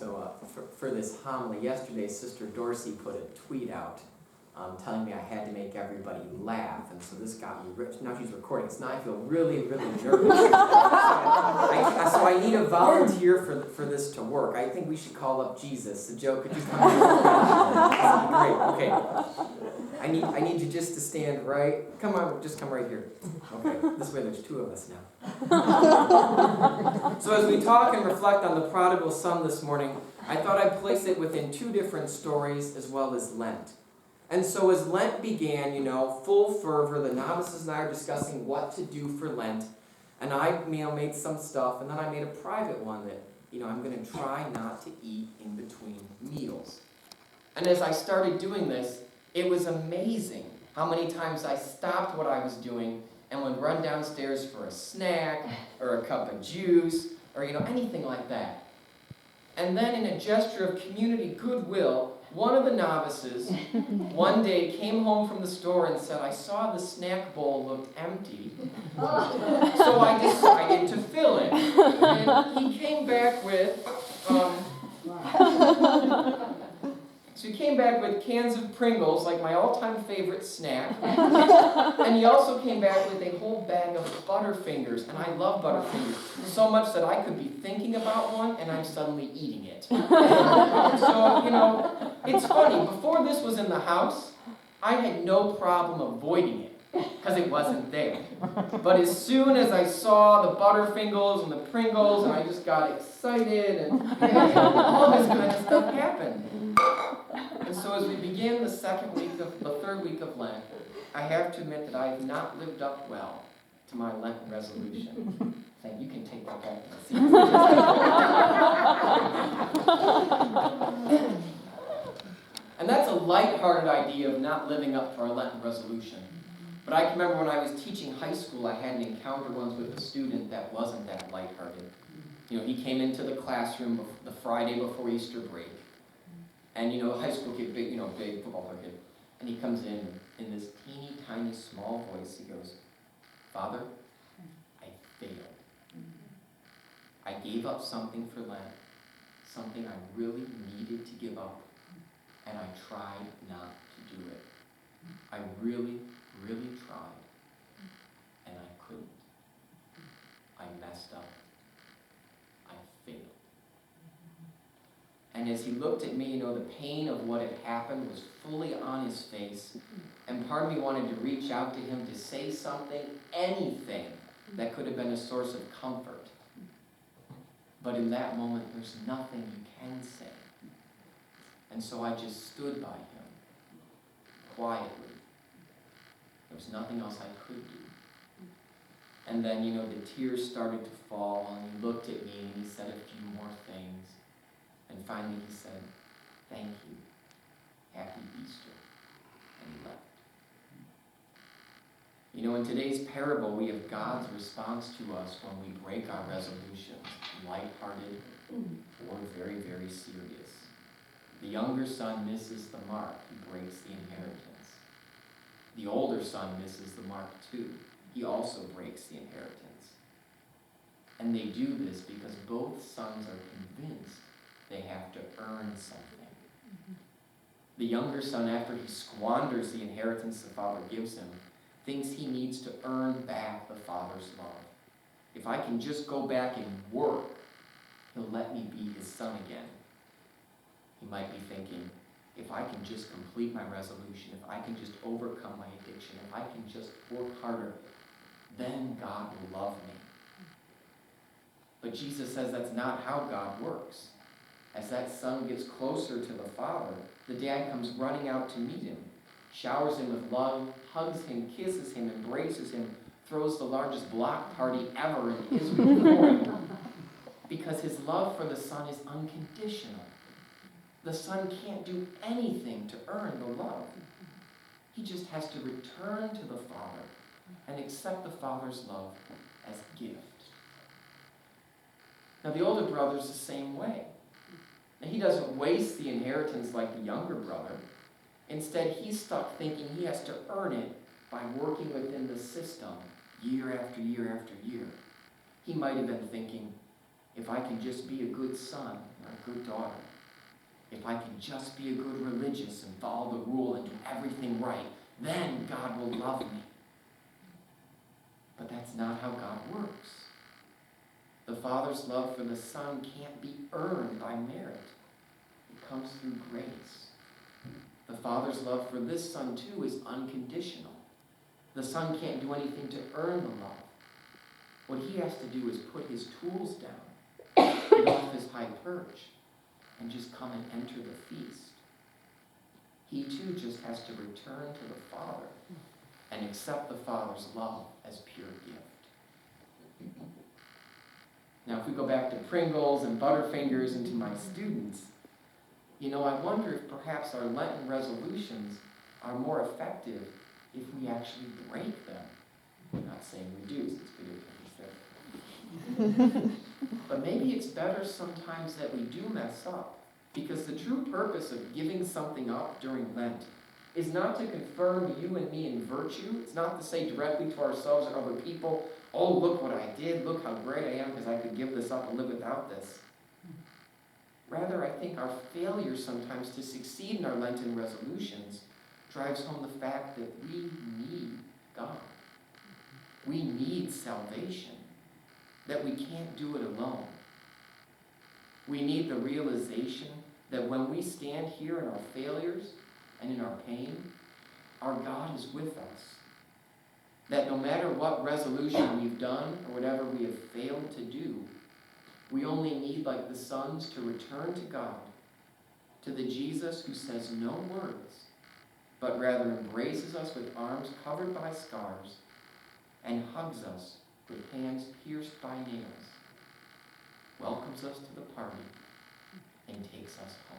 So for this homily yesterday, Sister Dorsey put a tweet out telling me I had to make everybody laugh, and so this got me rich. Now she's recording, so now I feel really, really nervous. So I need a volunteer for this to work. I think we should call up Jesus. So Joe, could you come in? Great. Okay. I need you just to stand right. Come on, just come right here. Okay. This way, there's two of us now. So as we talk and reflect on the Prodigal Son this morning, I thought I'd place it within two different stories as well as Lent. And so as Lent began, full fervor, the novices and I are discussing what to do for Lent. And I made some stuff, and then I made a private one that, I'm going to try not to eat in between meals. And as I started doing this, it was amazing how many times I stopped what I was doing and would run downstairs for a snack or a cup of juice or, anything like that. And then in a gesture of community goodwill, one of the novices one day came home from the store and said, I saw the snack bowl looked empty, so I decided to fill it. And he came back with, cans of Pringles, like my all-time favorite snack. And he also came back with a whole bag of Butterfingers, and I love Butterfingers, so much that I could be thinking about one and I'm suddenly eating it. So, it's funny, before this was in the house, I had no problem avoiding it, because it wasn't there. But as soon as I saw the Butterfingers and the Pringles, and I just got excited, and all this kind of stuff happened. And so as we begin the third week of Lent, I have to admit that I have not lived up well to my Lenten resolution. You can take that back to the seat. And that's a lighthearted idea of not living up to our Lenten resolution. But I can remember when I was teaching high school, I had an encounter once with a student that wasn't that lighthearted. He came into the classroom the Friday before Easter break. And, high school kid, big football player kid. And he comes in this teeny, tiny, small voice. He goes, Father, I failed. I gave up something for Lent, something I really needed to give up, and I tried not to do it. I really, really tried, and I couldn't. I messed up. I failed. And as he looked at me, the pain of what had happened was fully on his face. And part of me wanted to reach out to him to say something, anything, that could have been a source of comfort. But in that moment, there's nothing you can say. And so I just stood by him, quietly. There was nothing else I could do. And then, the tears started to fall, and he looked at me, and he said a few more things. And finally he said, thank you, happy Easter, and he left. In today's parable, we have God's response to us when we break our resolutions, lighthearted or very, very serious. The younger son misses the mark. He breaks the inheritance. The older son misses the mark too. He also breaks the inheritance. And they do this because both sons are convinced they have to earn something. The younger son, after he squanders the inheritance the father gives him, thinks he needs to earn back the father's love. If I can just go back and work, he'll let me be his son again. He might be thinking, if I can just complete my resolution, if I can just overcome my addiction, if I can just work harder, then God will love me. But Jesus says that's not how God works. As that son gets closer to the father, the dad comes running out to meet him, showers him with love, hugs him, kisses him, embraces him, throws the largest block party ever in Israel for him, because his love for the son is unconditional. The son can't do anything to earn the love. He just has to return to the father and accept the father's love as a gift. Now the older brother's the same way. Now, he doesn't waste the inheritance like the younger brother. Instead, he's stuck thinking he has to earn it by working within the system year after year after year. He might have been thinking, if I can just be a good son or a good daughter, if I can just be a good religious and follow the rule and do everything right, then God will love me. But that's not how God works. The Father's love for the Son can't be earned by merit. It comes through grace. The Father's love for this Son, too, is unconditional. The Son can't do anything to earn the love. What he has to do is put his tools down, get off his high perch, and just come and enter the feast. He, too, just has to return to the Father and accept the Father's love as pure gift. Now, if we go back to Pringles and Butterfingers and to my students, I wonder if perhaps our Lenten resolutions are more effective if we actually break them. I'm not saying reduce, it's good. But maybe it's better sometimes that we do mess up, because the true purpose of giving something up during Lent is not to confirm you and me in virtue. It's not to say directly to ourselves or other people, oh, look what I did, look how great I am because I could give this up and live without this. Rather, I think our failure sometimes to succeed in our Lenten resolutions drives home the fact that we need God. We need salvation, that we can't do it alone. We need the realization that when we stand here in our failures and in our pain, our God is with us. That no matter what resolution we've done or whatever we have failed to do, we only need, like the sons, to return to God, to the Jesus who says no words, but rather embraces us with arms covered by scars and hugs us with hands pierced by nails, welcomes us to the party, and takes us home.